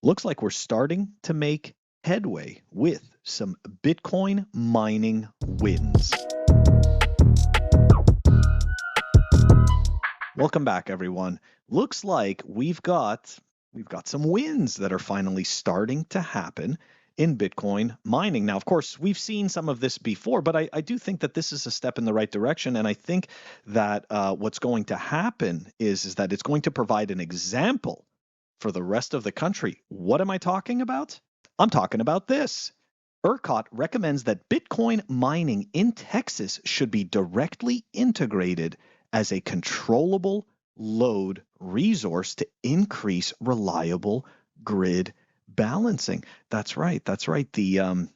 Looks like we're starting to make headway with some Bitcoin mining wins. Welcome back, everyone. Looks like we've got some wins that are finally starting to happen in Bitcoin mining. Now, of course, we've seen some of this before, but I do think that this is a step in the right direction. And I think that what's going to happen is that it's going to provide an example for the rest of the country. What am I talking about? I'm talking about this. ERCOT recommends that Bitcoin mining in Texas should be directly integrated as a controllable load resource to increase reliable grid balancing. That's right. That's right. The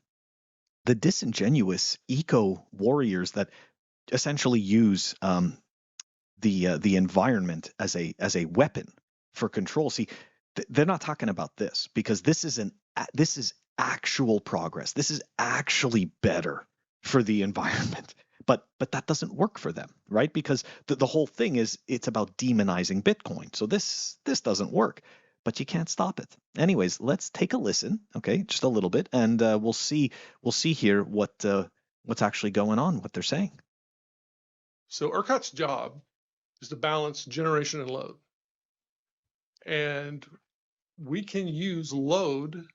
disingenuous eco warriors that essentially use the environment as a weapon for control. See, they're not talking about this because this is actual progress. This is actually better for the environment. But that doesn't work for them, right? Because the whole thing is it's about demonizing Bitcoin. So this doesn't work, but you can't stop it. Anyways, let's take a listen, okay, just a little bit, and we'll see here what's actually going on, what they're saying. So ERCOT's job is to balance generation and load. And we can use load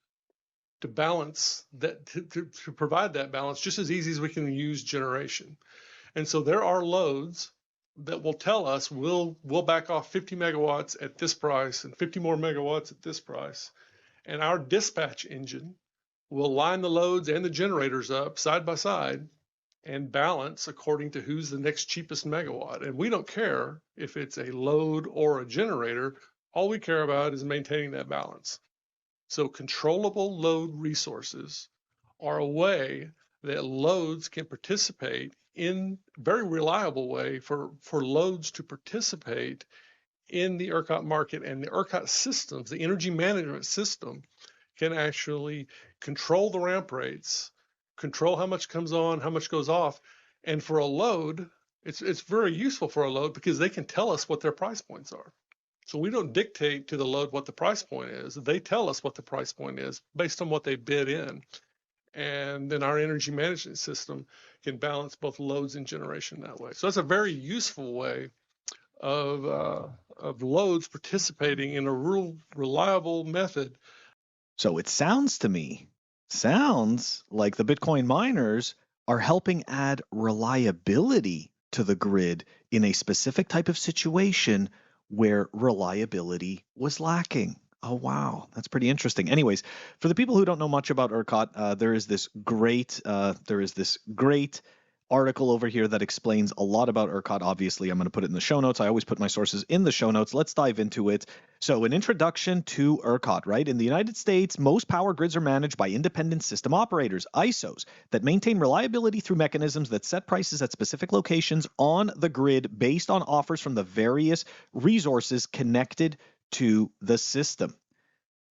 to balance that, to provide that balance just as easy as we can use generation. And so there are loads that will tell us we'll back off 50 megawatts at this price and 50 more megawatts at this price. And our dispatch engine will line the loads and the generators up side by side and balance according to who's the next cheapest megawatt. And we don't care if it's a load or a generator. All we care about is maintaining that balance. So controllable load resources are a way that loads can participate in a very reliable way for loads to participate in the ERCOT market. And the ERCOT systems, the energy management system, can actually control the ramp rates, control how much comes on, how much goes off. And for a load, it's very useful for a load because they can tell us what their price points are. So we don't dictate to the load what the price point is. They tell us what the price point is based on what they bid in. And then our energy management system can balance both loads and generation that way. So that's a very useful way of loads participating in a real reliable method. So it sounds like the Bitcoin miners are helping add reliability to the grid in a specific type of situation where reliability was lacking. Oh, wow. That's pretty interesting. Anyways, for the people who don't know much about ERCOT, there is this great article over here that explains a lot about ERCOT. Obviously, I'm going to put it in the show notes. I always put my sources in the show notes. Let's dive into it. So an introduction to ERCOT, right? In the United States, most power grids are managed by independent system operators, ISOs, that maintain reliability through mechanisms that set prices at specific locations on the grid based on offers from the various resources connected to the system.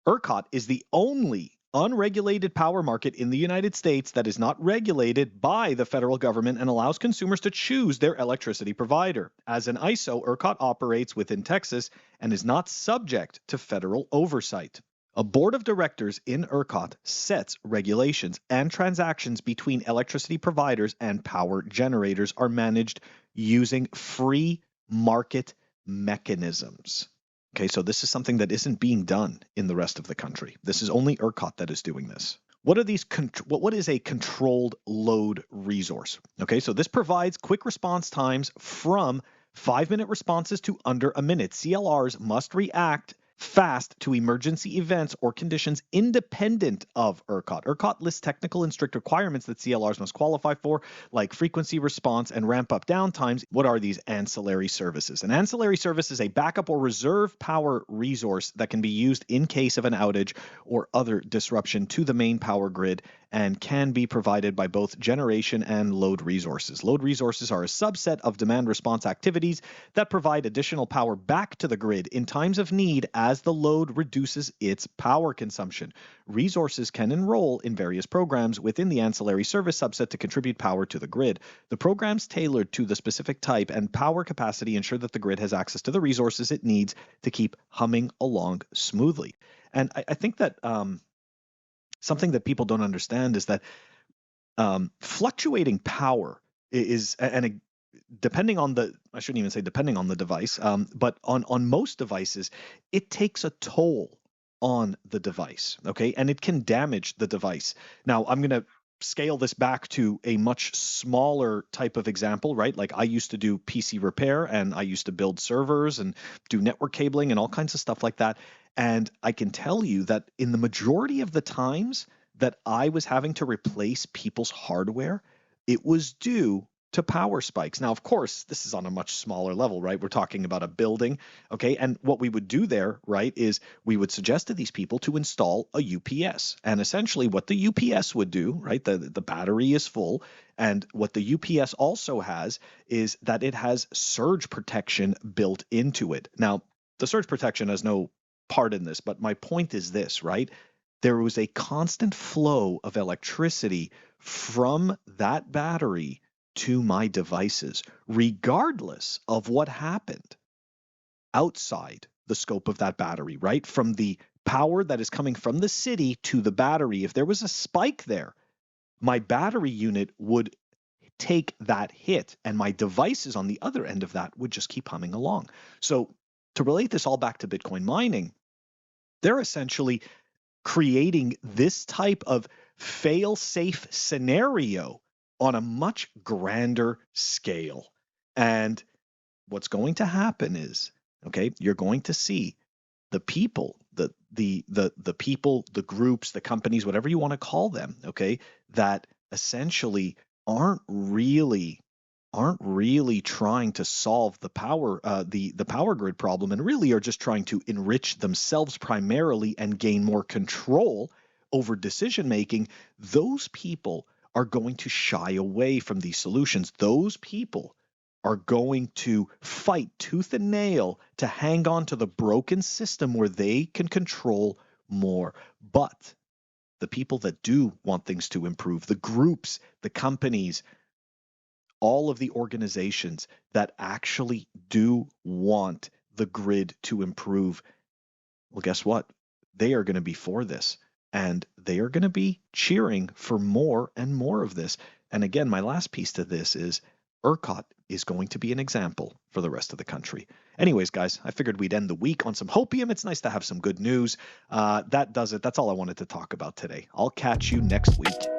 ERCOT is the only unregulated power market in the United States that is not regulated by the federal government and allows consumers to choose their electricity provider. As an ISO, ERCOT operates within Texas and is not subject to federal oversight. A board of directors in ERCOT sets regulations, and transactions between electricity providers and power generators are managed using free market mechanisms. Okay, so this is something that isn't being done in the rest of the country. This is only ERCOT that is doing this. What is a controlled load resource? Okay, so this provides quick response times from 5-minute responses to under a minute. CLRs must react fast to emergency events or conditions independent of ERCOT. ERCOT lists technical and strict requirements that CLRs must qualify for, like frequency response and ramp-up downtimes. What are these ancillary services? An ancillary service is a backup or reserve power resource that can be used in case of an outage or other disruption to the main power grid and can be provided by both generation and load resources. Load resources are a subset of demand response activities that provide additional power back to the grid in times of need as the load reduces its power consumption. Resources can enroll in various programs within the ancillary service subset to contribute power to the grid. The programs tailored to the specific type and power capacity ensure that the grid has access to the resources it needs to keep humming along smoothly. And I think that something that people don't understand is that fluctuating power is, and depending on the, I shouldn't even say depending on the device, but on most devices, it takes a toll on the device, okay? And it can damage the device. Now, I'm going to scale this back to a much smaller type of example, right? Like I used to do PC repair and I used to build servers and do network cabling and all kinds of stuff like that. And I can tell you that in the majority of the times that I was having to replace people's hardware, it was due to power spikes. Now, of course, this is on a much smaller level, right? We're talking about a building, okay? And what we would do there, right, is we would suggest to these people to install a UPS. And essentially what the UPS would do, right, the battery is full, and what the UPS also has is that it has surge protection built into it. Now, the surge protection has no part in this, but my point is this, right? There was a constant flow of electricity from that battery to my devices, regardless of what happened outside the scope of that battery, right? From the power that is coming from the city to the battery, if there was a spike there, my battery unit would take that hit, and my devices on the other end of that would just keep humming along. So to relate this all back to Bitcoin mining, they're essentially creating this type of fail-safe scenario on a much grander scale. And what's going to happen is, okay, you're going to see the people, the people, the groups, the companies, whatever you want to call them, okay, that essentially aren't really trying to solve the power the power grid problem, and really are just trying to enrich themselves primarily and gain more control over decision making. Those people are going to shy away from these solutions. Those people are going to fight tooth and nail to hang on to the broken system where they can control more. But the people that do want things to improve, the groups, the companies, all of the organizations that actually do want the grid to improve, well, guess what? They are going to be for this, and they are going to be cheering for more and more of this. And again, my last piece to this is ERCOT is going to be an example for the rest of the country. Anyways, guys, I figured we'd end the week on some hopium. It's nice to have some good news. That does it. That's all I wanted to talk about today. I'll catch you next week.